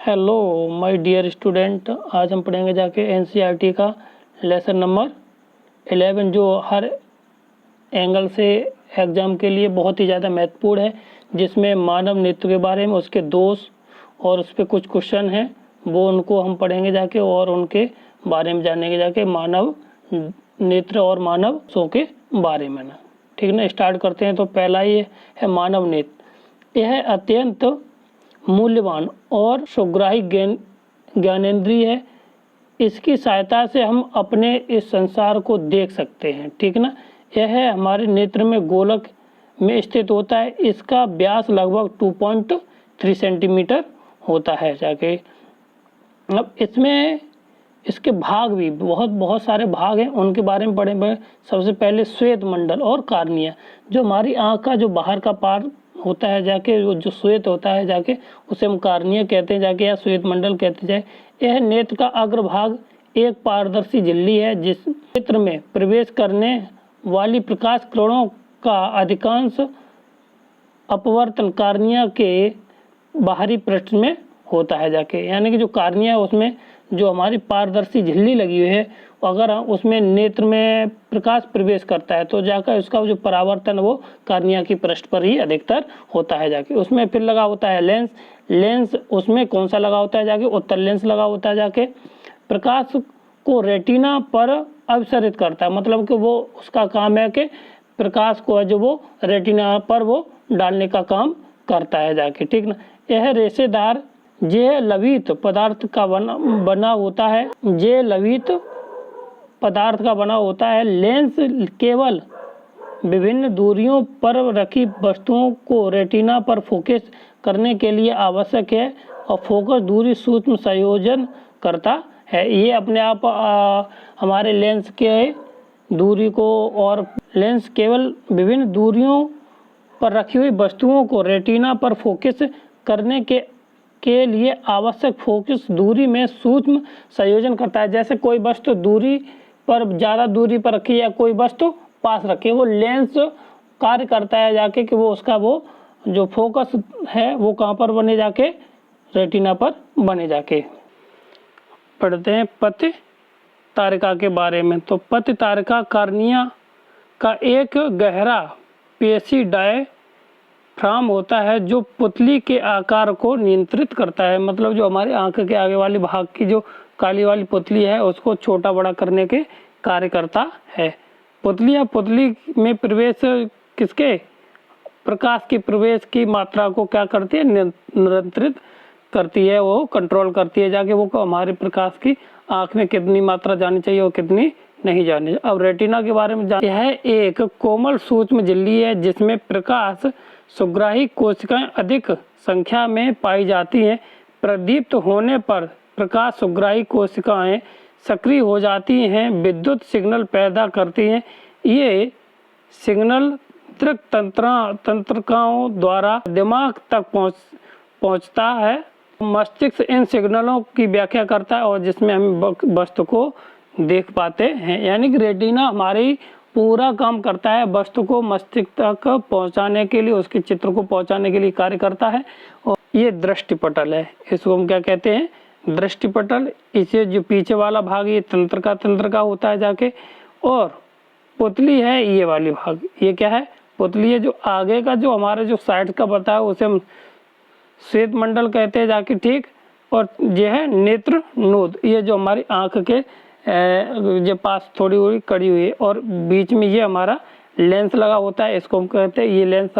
Hello my dear student, आज हम पढ़ेंगे जाके एनसीईआरटी का लेसन नंबर 11 जो हर एंगल से एग्ज़ाम के लिए बहुत ही ज़्यादा महत्वपूर्ण है, जिसमें मानव नेत्र के बारे में, उसके दोष और उस पर कुछ क्वेश्चन हैं वो उनको हम पढ़ेंगे जाके और उनके बारे में जानेंगे जाके, मानव नेत्र और मानव शो के बारे में ना। ठीक ना, स्टार्ट करते हैं। तो पहला ये है मानव नेत्र। यह अत्यंत मूल्यवान और सुग्राही ज्ञानेंद्रिय है। इसकी सहायता से हम अपने इस संसार को देख सकते हैं। ठीक ना, यह हमारे नेत्र में गोलक में स्थित होता है। इसका व्यास लगभग 2.3 सेंटीमीटर होता है जाके। अब इसमें इसके भाग भी बहुत सारे भाग हैं, उनके बारे में पढ़ेंगे। सबसे पहले श्वेत मंडल और कार्निया, जो हमारी आँख का जो बाहर का पार्ट होता है जाके, जो श्वेत होता है जाके, उसे हम कार्निया कहते हैं जाके, या श्वेत मंडल कहते जाए। यह नेत्र का अग्रभाग एक पारदर्शी झिल्ली है जिस नेत्र में प्रवेश करने वाली प्रकाश किरणों का अधिकांश अपवर्तन कार्निया के बाहरी पृष्ठ में होता है जाके। यानी कि जो कार्निया है उसमें जो हमारी पारदर्शी झिल्ली लगी हुई है, अगर उसमें नेत्र में प्रकाश प्रवेश करता है तो जाकर उसका जो परावर्तन वो कार्निया की पृष्ठ पर ही अधिकतर होता है जाके। उसमें फिर लगा होता है लेंस उसमें कौन सा लगा होता है जाके, उत्तल लेंस लगा होता है जाके। प्रकाश को रेटिना पर अवसरित करता है, मतलब कि वो उसका काम है कि प्रकाश को जो वो रेटिना पर वो डालने का काम करता है जाके। ठीक ना, यह रेशेदार जे लवित पदार्थ का बना होता है। जे लवित पदार्थ का बना होता है। लेंस केवल विभिन्न दूरियों पर रखी वस्तुओं को रेटिना पर फोकस करने के लिए आवश्यक है और फोकस दूरी सूक्ष्म संयोजन करता है। ये अपने आप हमारे लेंस के दूरी को, और लेंस केवल विभिन्न दूरियों पर रखी हुई वस्तुओं को रेटिना पर फोकस करने के लिए आवश्यक फोकस दूरी में सूक्ष्म संयोजन करता है। जैसे कोई वस्तु दूरी पर, ज़्यादा दूरी पर रखी या कोई वस्तु पास रखी, वो लेंस कार्य करता है जाके कि वो उसका वो जो फोकस है वो कहाँ पर बने जाके, रेटिना पर बने जाके। पढ़ते हैं पत्य तारिका के बारे में। तो पत्य तारिका कार्निया का एक गहरा पेशी डायफ्राम होता है जो पुतली के आकार को नियंत्रित करता है। मतलब जो हमारी आंख के आगे वाली भाग की जो काली वाली पुतली है उसको छोटा बड़ा करने के कार्य करता है। पुतली में प्रवेश किसके, प्रकाश की प्रवेश की मात्रा को क्या करती है, नियंत्रित करती है, वो कंट्रोल करती है जाके। वो हमारे प्रकाश की आँख में कितनी मात्रा जानी चाहिए और कितनी नहीं जानी। अब रेटिना के बारे में यह एक कोमल सूक्ष्म झिल्ली है जिसमें प्रकाश सुग्राही कोशिकाएं अधिक संख्या में पाई जाती हैं। प्रदीप्त होने पर प्रकाश सुग्राही कोशिकाएं सक्रिय हो जाती हैं, विद्युत सिग्नल पैदा करती हैं। ये सिग्नल तंत्रिकाओं द्वारा दिमाग तक पहुंचता है। मस्तिष्क इन सिग्नलों की व्याख्या करता है और जिसमें हम वस्तु को देख पाते हैं। यानी कि रेटिना हमारी पूरा काम करता है, वस्तु को मस्तिष्क तक पहुंचाने के लिए, उसके चित्र को पहुंचाने के लिए कार्य करता है। और ये दृष्टिपटल है, इसको हम क्या कहते हैं, दृष्टिपटल। इसे जो पीछे वाला भाग ये तंत्रिका होता है जाके। और पुतली है ये वाली भाग, ये क्या है, पुतली है। जो आगे का जो हमारे जो साइड का बताया उसे हम श्वेत मंडल कहते हैं जाके। ठीक, और ये है नेत्र नोद, ये जो हमारी आंख के जो पास थोड़ी थोड़ी कड़ी हुई है, और बीच में ये हमारा लेंस लगा होता है, इसको हम कहते हैं, ये लेंस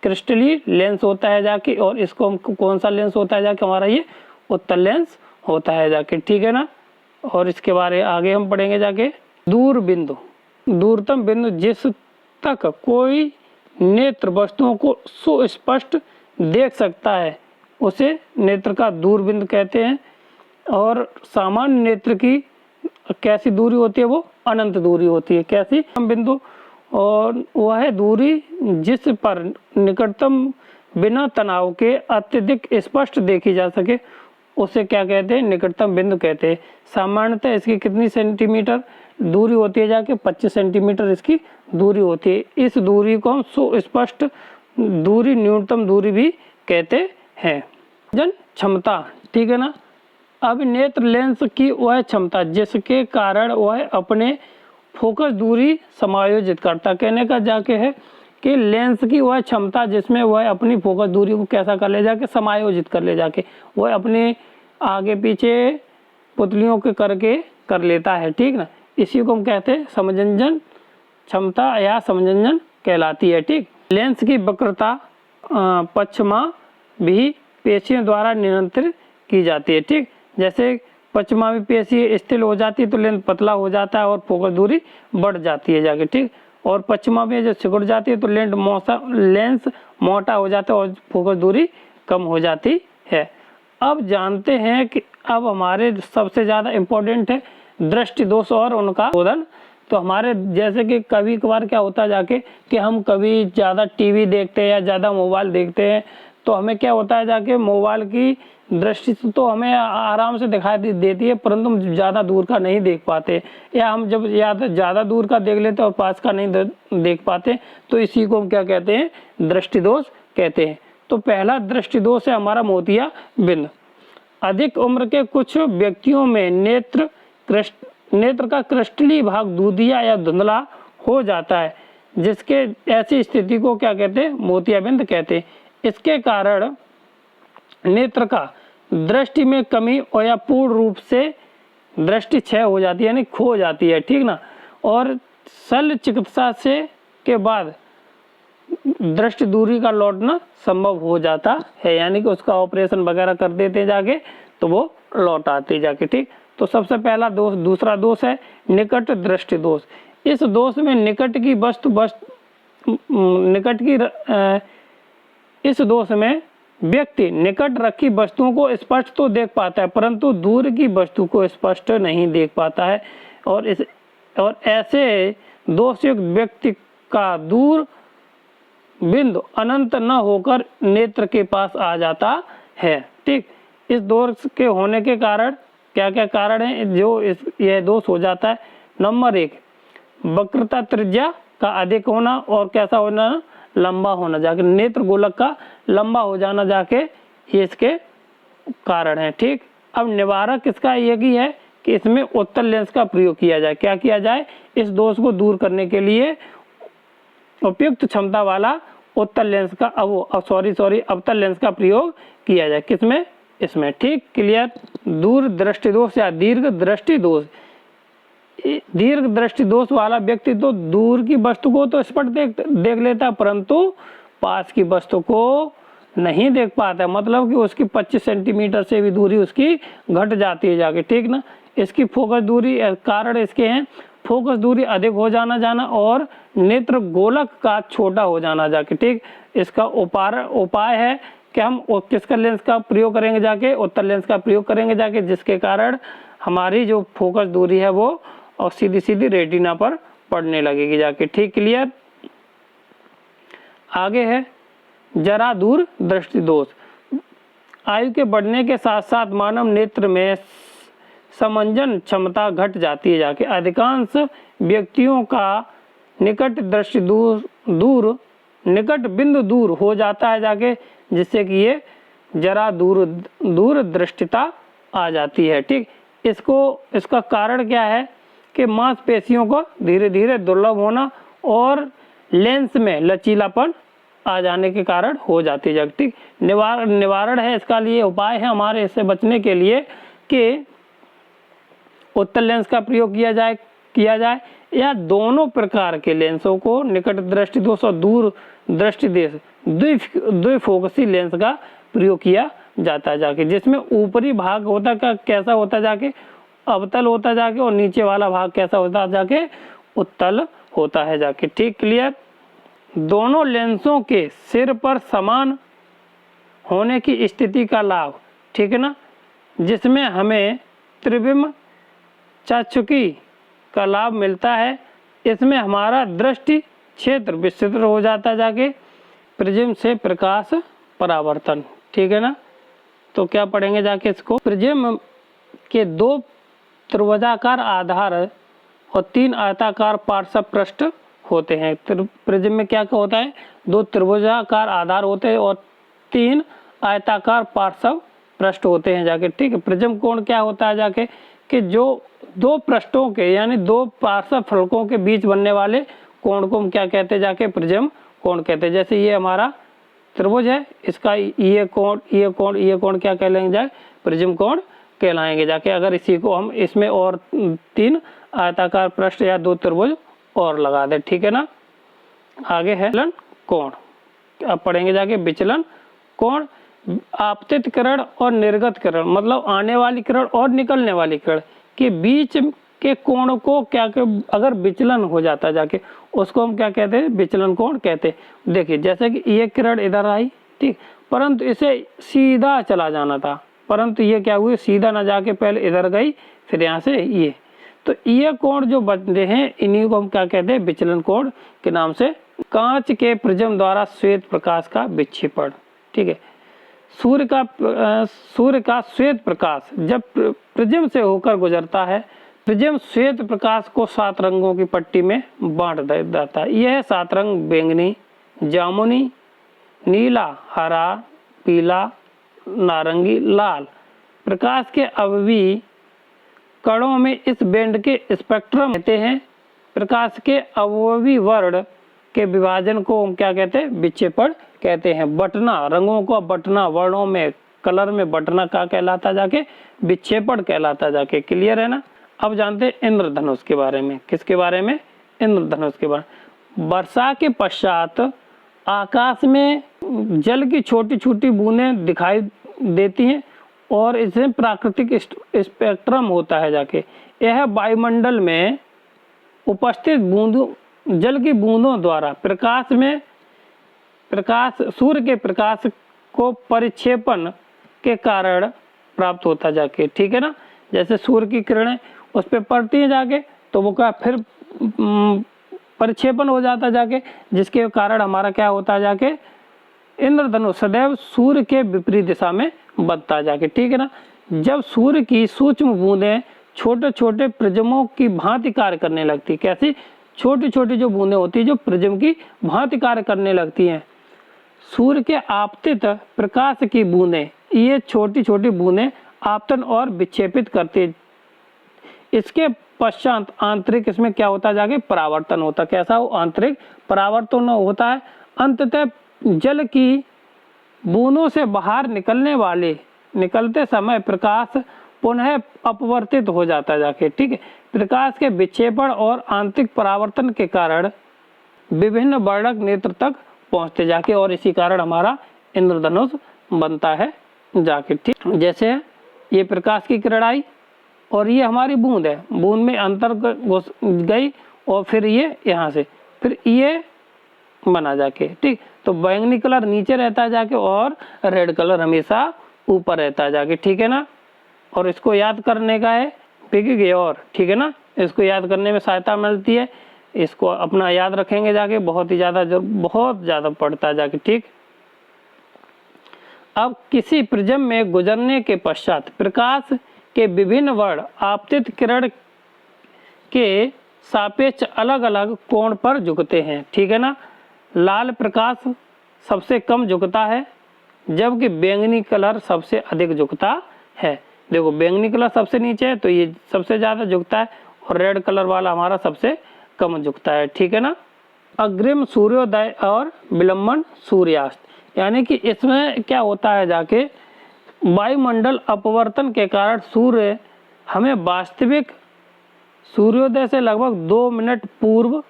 क्रिस्टली लेंस होता है जाके। और इसको हम कौन सा लेंस होता है जाके, हमारा ये उत्तल लेंस होता है जाके। ठीक है ना, और इसके बारे आगे हम पढ़ेंगे जाके। दूर बिंदु, दूरतम बिंदु जिस तक कोई नेत्र वस्तुओं को सुस्पष्ट देख सकता है उसे नेत्र का दूर बिंदु कहते हैं। और सामान्य नेत्र की कैसी दूरी होती है, वो अनंत दूरी होती है। कैसी बिंदु, और वह है दूरी जिस पर निकटतम बिना तनाव के अत्यधिक स्पष्ट देखी जा सके, उसे क्या कहते हैं, निकटतम बिंदु कहते हैं। सामान्यतः इसकी कितनी सेंटीमीटर दूरी होती है जाके, 25 सेंटीमीटर इसकी दूरी होती है। इस दूरी को हम सुस्पष्ट दूरी, न्यूनतम दूरी भी कहते हैं। जन क्षमता, ठीक है ना। अब नेत्र लेंस की वह क्षमता जिसके कारण वह अपने फोकस दूरी समायोजित करता, कहने का जाके है कि लेंस की वह क्षमता जिसमें वह अपनी फोकस दूरी को कैसा कर ले जाके, समायोजित कर ले जाके, वह अपने आगे पीछे पुतलियों के करके कर लेता है, ठीक ना। इसी को हम कहते हैं समंजन क्षमता या समंजन कहलाती है, ठीक। लेंस की वक्रता पश्चिमा भी पेशियों द्वारा नियंत्रित की जाती है, ठीक। जैसे पश्चिमा भी पेशी स्थिर हो जाती है तो लेंस पतला हो जाता है और फोकस दूरी बढ़ जाती है जाके, ठीक। और पश्चिमा में जब सिकुड़ जाती है तो लेंस मोटा हो जाता है और फोकस दूरी कम हो जाती है। अब जानते हैं कि अब हमारे सबसे ज़्यादा इम्पोर्टेंट है दृष्टि दोष और उनका शोधन। तो हमारे जैसे कि कभी कभार क्या होता है जाके कि हम कभी ज़्यादा टीवी देखते हैं या ज़्यादा मोबाइल देखते हैं तो हमें क्या होता है जाके मोबाइल की दृष्टि तो हमें आराम से दिखाई देती है परंतु हम ज़्यादा दूर का नहीं देख पाते, या हम जब ज़्यादा दूर का देख लेते हैं और पास का नहीं देख पाते, तो इसी को हम क्या कहते हैं, दृष्टि दोष कहते हैं। तो पहला दृष्टि दोष है हमारा मोतियाबिंद। अधिक उम्र के कुछ व्यक्तियों में नेत्र का क्रिस्टलीय भाग दूधिया या धुंधला हो जाता है, जिसके ऐसी स्थिति को क्या कहते हैं, मोतियाबिंद कहते हैं। इसके कारण नेत्र का दृष्टि में कमी और या पूर्ण रूप से दृष्टि क्षय हो जाती है, यानी खो जाती है, ठीक ना। और शल्य चिकित्सा से के बाद दृष्टि दूरी का लौटना संभव हो जाता है, यानी कि उसका ऑपरेशन वगैरह कर देते हैं जाके तो वो लौट आते जाके, ठीक। तो सबसे पहला दोष, दूसरा दोष है निकट दृष्टि दोष। इस दोष में इस दोष में व्यक्ति निकट रखी वस्तुओं को स्पष्ट तो देख पाता है परंतु दूर की वस्तु को स्पष्ट नहीं देख पाता है, और ऐसे दोषयुक्त व्यक्ति का दूर बिंदु अनंत न होकर नेत्र के पास आ जाता है, ठीक। इस दोष के होने के कारण क्या क्या कारण है जो यह दोष हो जाता है। नंबर 1, वक्रता त्रिज्या का अधिक होना और कैसा होना, लंबा होना जाके, नेत्र गोलक का लंबा हो जाना जाके ये इसके कारण है, ठीक। अब निवारक इसका यही है कि इसमें उत्तल लेंस का प्रयोग किया जाए। क्या किया जाए, इस दोष को दूर करने के लिए उपयुक्त क्षमता वाला उत्तल लेंस का अवतल लेंस का प्रयोग किया जाए। किसमें, इसमें, ठीक, क्लियर। दूर दृष्टि दोष या दीर्घ दृष्टि दोष। दीर्घ दृष्टि दोष वाला व्यक्ति तो दूर की वस्तु को तो स्पष्ट देख लेता है परंतु पास की वस्तु को नहीं देख पाता, मतलब कि उसकी 25 सेंटीमीटर से भी दूरी उसकी घट जाती है जाके, ठीक ना। इसकी फोकस दूरी, कारण इसके हैं फोकस दूरी अधिक हो जाना और नेत्र गोलक का छोटा हो जाना जाके, ठीक। इसका उपाय है कि हम किसका लेंस का प्रयोग करेंगे जाके, उत्तल लेंस का प्रयोग करेंगे जाके, जिसके कारण हमारी जो फोकस दूरी है वो और सीधी सीधी रेटिना पर पड़ने लगेगी जाके, ठीक, क्लियर। आगे है जरा दूर दृष्टि दोष। आयु के बढ़ने के साथ साथ मानव नेत्र में समंजन क्षमता घट जाती है जाके। अधिकांश व्यक्तियों का निकट दृष्टि निकट बिंदु दूर हो जाता है जाके, जिससे कि ये जरा दूर दृष्टिता आ जाती है, ठीक। इसका कारण क्या है कि मांसपेशियों को धीरे धीरे दुर्लभ होना और लेंस में लचीलापन आ जाने के कारण हो जाती है, ठीक। निवारण है इसका लिए उपाय है हमारे इससे बचने के लिए कि उत्तल लेंस का प्रयोग किया जाए या दोनों प्रकार के लेंसों को, निकट दृष्टि दोष और दूर दृष्टि दोष, द्विफोकसी लेंस का प्रयोग किया जाता है जाके, जिसमें ऊपरी भाग होता का कैसा होता जाके, अवतल होता जाके, और नीचे वाला भाग कैसा होता जाके, उत्तल होता है जाके, ठीक, क्लियर। दोनों लेंसों के सिर पर समान होने की स्थिति का लाभ, ठीक है ना, जिसमें हमें त्रिविम चाक्षुकी का लाभ मिलता है। इसमें हमारा दृष्टि क्षेत्र विस्तृत हो जाता है जाके। प्रिज्म से प्रकाश परावर्तन, ठीक है ना। तो क्या पढ़ेंगे जाके इसको, प्रिज्म के 2 त्रिभुजाकार आधार और 3 आयताकार पार्श्व पृष्ठ होते हैं। प्रिज्म में क्या होता है, 2 त्रिभुजाकार आधार होते हैं और 3 आयताकार पार्श्व पृष्ठ होते हैं जाके, ठीक है। प्रिज्म कोण क्या होता है जाके कि जो दो पृष्ठों के यानी दो पार्श्व फलकों के बीच बनने वाले कोण को हम क्या कहते हैं जाके, प्रिज्म कोण कहते हैं। जैसे ये हमारा त्रिभुज है, इसका ये कोण क्या कहलाएंगे जाके, प्रिज्म कोण कहलाएंगे जाके। अगर इसी को हम इसमें और 3 आयताकार पृष्ठ या 2 त्रिभुज और लगा दे, ठीक है ना। आगे है विचलन कोण, अब पढ़ेंगे जाके विचलन कोण। आपतित किरण और निर्गत किरण मतलब आने वाली किरण और निकलने वाली किरण के बीच के कोण को क्या अगर विचलन हो जाता है जाके, उसको हम क्या कहते हैं, विचलन कोण कहते हैं। देखिए जैसे कि ये किरण इधर आई, ठीक, परंतु इसे सीधा चला जाना था, परंतु ये क्या हुई, सीधा ना जाके पहले इधर गई, फिर यहाँ से ये, तो ये कोण जो बनते हैं इन्हीं को हम क्या कहते हैं, विचलन कोण के नाम से। कांच के प्रिज्म द्वारा श्वेत प्रकाश का विक्षेपण, ठीक है। सूर्य का श्वेत प्रकाश जब प्रिज्म से होकर गुजरता है, प्रिज्म श्वेत प्रकाश को 7 रंगों की पट्टी में बांट देता है। यह 7 रंग बैंगनी, जामुनी, नीला, हरा, पीला, नारंगी, लाल प्रकाश के अवयवी कणों में इस बैंड के स्पेक्ट्रम कहते हैं। प्रकाश के अवयवी वर्ण के विभाजन को हम क्या कहते हैं, विक्षेपण कहते हैं। बटना, रंगों को बटना, वर्णों में कलर में बटना का कहलाता जाके, विक्षेपण कहलाता जाके। क्लियर है ना। अब जानते हैं इंद्रधनुष के बारे में। किसके बारे में, इंद्रधनुष के बारे में। वर्षा के पश्चात आकाश में जल की छोटी छोटी बूंदें दिखाई देती हैं और इसमें प्राकृतिक स्पेक्ट्रम होता है जाके। यह वायुमंडल में उपस्थित बूंदों, जल की बूंदों द्वारा सूर्य के प्रकाश को परिक्षेपण के कारण प्राप्त होता जाके, ठीक है ना। जैसे सूर्य की किरणें उस पर पड़ती हैं जाके, तो वो क्या फिर परिक्षेपण हो जाता जाके, जिसके कारण हमारा क्या होता है जाके, इंद्रधनुष सदैव सूर्य के विपरीत दिशा में बनता जाके, ठीक है ना। जब सूर्य की सूक्ष्म बूंदें छोटे छोटे प्रिज्मों की भांति कार्य करने लगती, कैसी, छोटी छोटी जो बूंदें होती है जो प्रिज्म की भांति कार्य करने लगती हैं। सूर्य के आपतित प्रकाश की बूंदें, ये छोटी छोटी बूंदें आपतन और विक्षेपित करती। इसके पश्चात आंतरिक इसमें क्या होता है जाके, परावर्तन होता। कैसा हो, आंतरिक परावर्तन होता है। अंततः जल की बूंदों से बाहर निकलते समय प्रकाश पुनः अपवर्तित हो जाता है जाके, ठीक है। प्रकाश के विक्षेपण और आंतरिक परावर्तन के कारण विभिन्न वर्णक नेत्र तक पहुंचते जाके, और इसी कारण हमारा इंद्रधनुष बनता है जाके, ठीक। जैसे ये प्रकाश की किरण आई और ये हमारी बूंद है, बूंद में अंतर घुस गई और फिर ये यहाँ से फिर ये बना जाके, ठीक। तो बैंगनी कलर नीचे रहता है जाके और रेड कलर हमेशा ऊपर रहता है जाके, ठीक है ना। और इसको याद करने का है पिग और, ठीक है ना। इसको याद करने में सहायता मिलती है, इसको अपना याद रखेंगे जाके, बहुत ज़्यादा पड़ता है जाके, ठीक। अब किसी प्रिज्म में गुजरने के पश्चात प्रकाश के विभिन्न वर्ण आपतित किरण के सापेक्ष अलग अलग कोण पर झुकते हैं, ठीक है ना। लाल प्रकाश सबसे कम झुकता है, जबकि बैंगनी कलर सबसे अधिक झुकता है। देखो बैंगनी कलर सबसे नीचे है तो ये सबसे ज़्यादा झुकता है, और रेड कलर वाला हमारा सबसे कम झुकता है, ठीक है ना। अग्रिम सूर्योदय और विलंबन सूर्यास्त, यानी कि इसमें क्या होता है जाके, वायुमंडल अपवर्तन के कारण सूर्य हमें वास्तविक सूर्योदय से लगभग 2 मिनट पूर्व,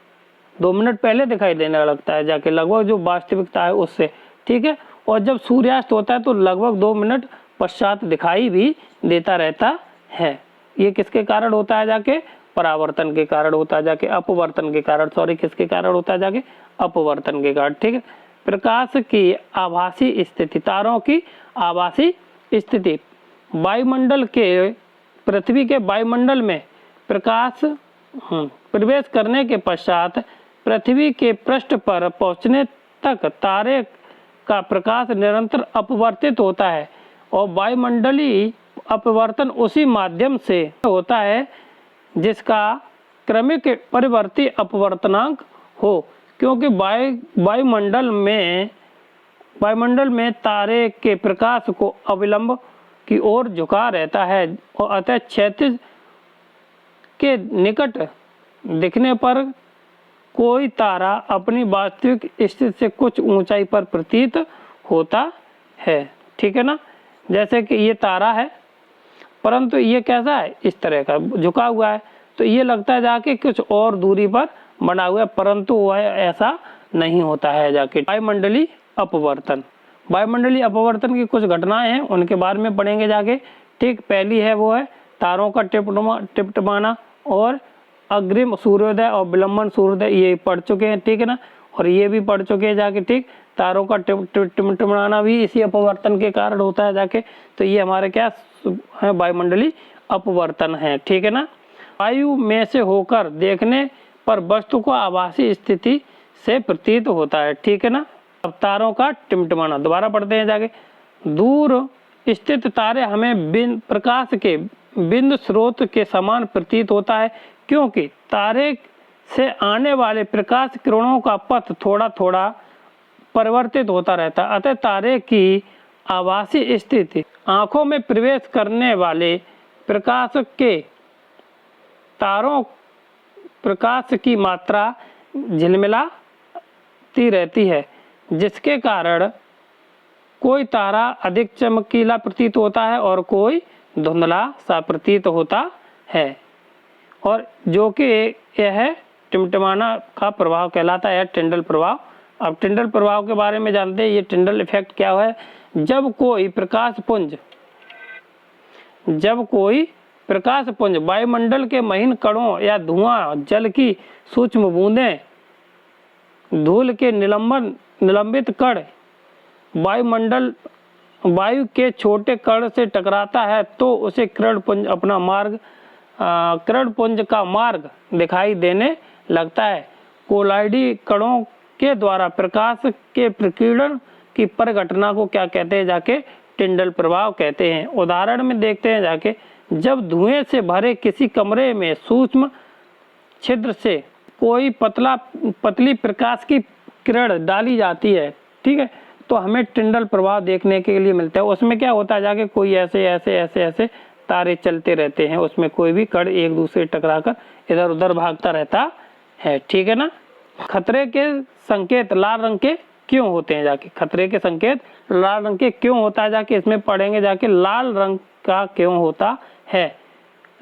2 मिनट पहले दिखाई देने लगता है जाके, लगभग जो वास्तविकता है उससे, ठीक है। और जब सूर्यास्त होता है तो लगभग 2 मिनट पश्चात दिखाई भी देता रहता है। ये किसके कारण होता है जाके, परावर्तन के कारण होता है जाके, अपवर्तन के कारण, सॉरी किसके कारण होता है जाके, अपवर्तन के कारण, ठीक है। प्रकाश की आभासी स्थिति, तारों की आभासी स्थिति, वायुमंडल के, पृथ्वी के वायुमंडल में प्रकाश प्रवेश करने के पश्चात पृथ्वी के पृष्ठ पर पहुंचने तक तारे का प्रकाश निरंतर अपवर्तित होता है, और वायुमंडलीय अपवर्तन उसी माध्यम से होता है जिसका क्रमिक परिवर्ती अपवर्तनांक हो, क्योंकि वायुमंडल में वायुमंडल में तारे के प्रकाश को अविलंब की ओर झुका रहता है और अतः क्षैतिज के निकट दिखने पर कोई तारा अपनी वास्तविक स्थिति से कुछ ऊंचाई पर प्रतीत होता है। ठीक है ना, जैसे कि ये तारा है परंतु ये कैसा है, इस तरह का झुका हुआ है, तो ये लगता है जाके कुछ और दूरी पर बना हुआ है, परंतु वह ऐसा नहीं होता है जाके। वायुमंडलीय अपवर्तन, वायुमंडलीय अपवर्तन की कुछ घटनाएं हैं, उनके बारे में पढ़ेंगे जाके। ठीक, पहली है वो है तारों का टिपटिपाना और अग्रिम सूर्योदय और विलंबन सूर्योदय, ये पढ़ चुके हैं। ठीक है ना, और ये भी पढ़ चुके हैं जाके। ठीक, तारों का टिमटिमाना भी इसी अपवर्तन के कारण होता है जाके। तो ये हमारे क्या है, वायुमंडलीय अपवर्तन है। ठीक है ना, वायु में से होकर देखने पर वस्तु को आभासी स्थिति से प्रतीत होता है। ठीक है ना, अब तारों का टिमटिमाना दोबारा पढ़ते हैं जाके। दूर स्थित तारे हमें प्रकाश के बिंदु स्रोत के समान प्रतीत होता है, क्योंकि तारे से आने वाले प्रकाश किरणों का पथ थोड़ा थोड़ा परिवर्तित होता रहता है। अतः तारे की आभासी स्थिति आंखों में प्रवेश करने वाले प्रकाश के तारों प्रकाश की मात्रा झिलमिलाती रहती है, जिसके कारण कोई तारा अधिक चमकीला प्रतीत होता है और कोई धुंधला सा प्रतीत होता है, और जो कि यह टिमटिमाना का प्रभाव कहलाता है, टिंडल प्रभाव। अब टिंडल प्रभाव के बारे में जानते हैं, ये टिंडल इफेक्ट क्या है। जब कोई प्रकाश पुंज वायुमंडल के महीन कणों या धुआं, जल की सूक्ष्म बूंदें, धूल के निलंबित कण वायु के छोटे कण से टकराता है, तो उसे किरणपुंज का मार्ग दिखाई देने लगता है। कोलाइडी कणों के द्वारा प्रकाश के प्रकीर्णन की परिघटना को क्या कहते हैं जाके, टिंडल प्रभाव कहते हैं। उदाहरण में देखते हैं जाके, जब धुएं से भरे किसी कमरे में सूक्ष्म छिद्र से कोई पतली प्रकाश की किरण डाली जाती है, ठीक है, तो हमें टिंडल प्रभाव देखने के लिए मिलता है। उसमें क्या होता है जाके, कोई ऐसे तारे चलते रहते हैं, उसमें कोई भी कण एक दूसरे टकराकर इधर उधर भागता रहता है। ठीक है ना, खतरे के संकेत लाल रंग के क्यों होते हैं जाके, खतरे के संकेत लाल रंग के क्यों होता है जाके, इसमें पढ़ेंगे जाके लाल रंग का क्यों होता है।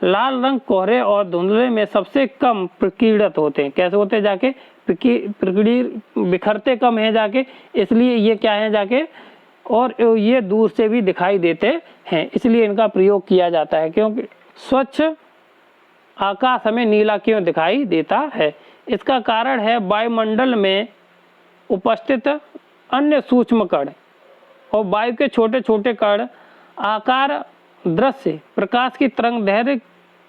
लाल रंग कोहरे और धुंधले में सबसे कम प्रकीर्णित होते हैं। कैसे होते हैं जाके, बिखरते कम है जाके, इसलिए ये क्या है जाके, और ये दूर से भी दिखाई देते हैं, इसलिए इनका प्रयोग किया जाता है। क्योंकि स्वच्छ आकाश हमें नीला क्यों दिखाई देता है, इसका कारण है वायुमंडल में उपस्थित अन्य सूक्ष्म कण और वायु के छोटे छोटे कण आकार, दृश्य, प्रकाश की तरंग दैर्घ्य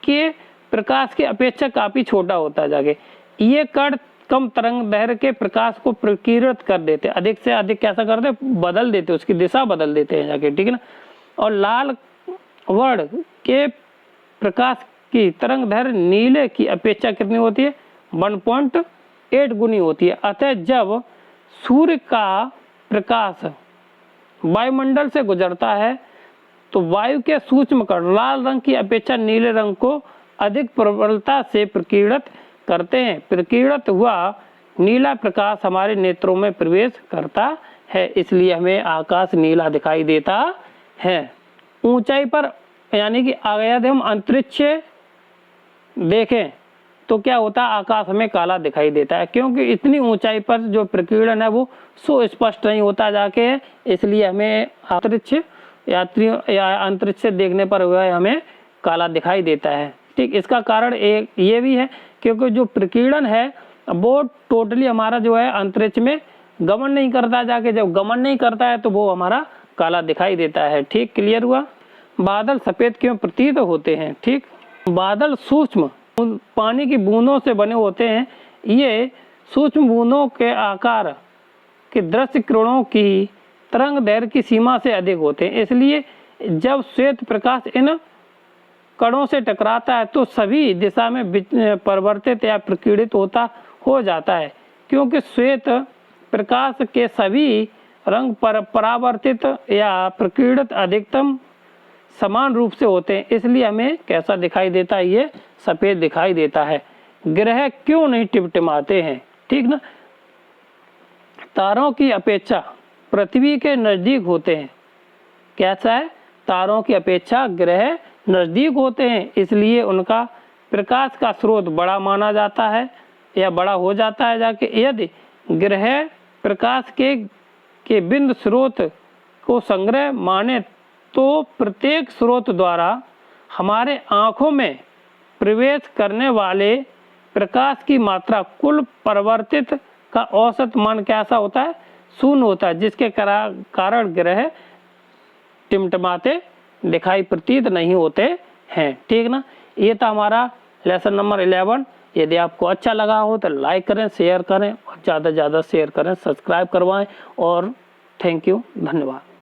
के प्रकाश की अपेक्षा काफी छोटा होता है जाके। ये कण कम तरंग दैर्घ्य के प्रकाश को प्रकीर्णित कर देते, अधिक से अधिक कैसा करते, बदल देते, उसकी दिशा बदल देते हैं जाके। ठीक है ना, और लाल वर्ण के प्रकाश की तरंग दैर्घ्य नीले की अपेक्षा कितनी होती है, 1.8 गुनी होती है। अतः जब सूर्य का प्रकाश वायुमंडल से गुजरता है तो वायु के सूक्ष्म कण लाल रंग की अपेक्षा नीले रंग को अधिक प्रबलता से प्रकीर्णित करते हैं। प्रकीर्णित हुआ नीला प्रकाश हमारे नेत्रों में प्रवेश करता है, इसलिए हमें आकाश नीला दिखाई देता है। ऊंचाई पर यानी कि यदि हम अंतरिक्ष देखें तो क्या होता है, आकाश हमें काला दिखाई देता है, क्योंकि इतनी ऊंचाई पर जो प्रकीर्णन है वो सुस्पष्ट नहीं होता जाके है, इसलिए हमें अंतरिक्ष यात्रियों या अंतरिक्ष से देखने पर वह हमें काला दिखाई देता है। ठीक, इसका कारण एक ये भी है क्योंकि जो प्रकीर्णन है वो टोटली हमारा जो है अंतरिक्ष में गमन नहीं करता जाके, जब गमन नहीं करता है तो वो हमारा काला दिखाई देता है। ठीक, क्लियर हुआ। बादल सफेद क्यों प्रतीत होते हैं। ठीक, बादल सूक्ष्म पानी की बूंदों से बने होते हैं। ये सूक्ष्म बूंदों के आकार के दृश्य किरणों की तरंग दैर्घ्य की सीमा से अधिक होते हैं, इसलिए जब श्वेत प्रकाश इन कणों से टकराता है तो सभी दिशा में परिवर्तित या प्रकीर्णित हो जाता है, क्योंकि श्वेत प्रकाश के सभी रंग परावर्तित या प्रकीर्णित अधिकतम समान रूप से होते हैं, इसलिए हमें कैसा दिखाई देता है, ये सफ़ेद दिखाई देता है। ग्रह क्यों नहीं टिमटिमाते हैं, ठीक ना। तारों की अपेक्षा पृथ्वी के नज़दीक होते हैं। कैसा है, तारों की अपेक्षा ग्रह नज़दीक होते हैं, इसलिए उनका प्रकाश का स्रोत बड़ा माना जाता है या बड़ा हो जाता है जाके। यदि ग्रह प्रकाश के बिंदु स्रोत को संग्रह माने तो प्रत्येक स्रोत द्वारा हमारे आँखों में प्रवेश करने वाले प्रकाश की मात्रा कुल परावर्तित का औसत मान कैसा होता है, 0 होता है, जिसके कारण ग्रह टिमटिमाते दिखाई प्रतीत नहीं होते हैं, ठीक ना। ये था हमारा लेसन नंबर 11। यदि आपको अच्छा लगा हो तो लाइक करें, शेयर करें और ज़्यादा से ज़्यादा शेयर करें, सब्सक्राइब करवाएं और थैंक यू, धन्यवाद।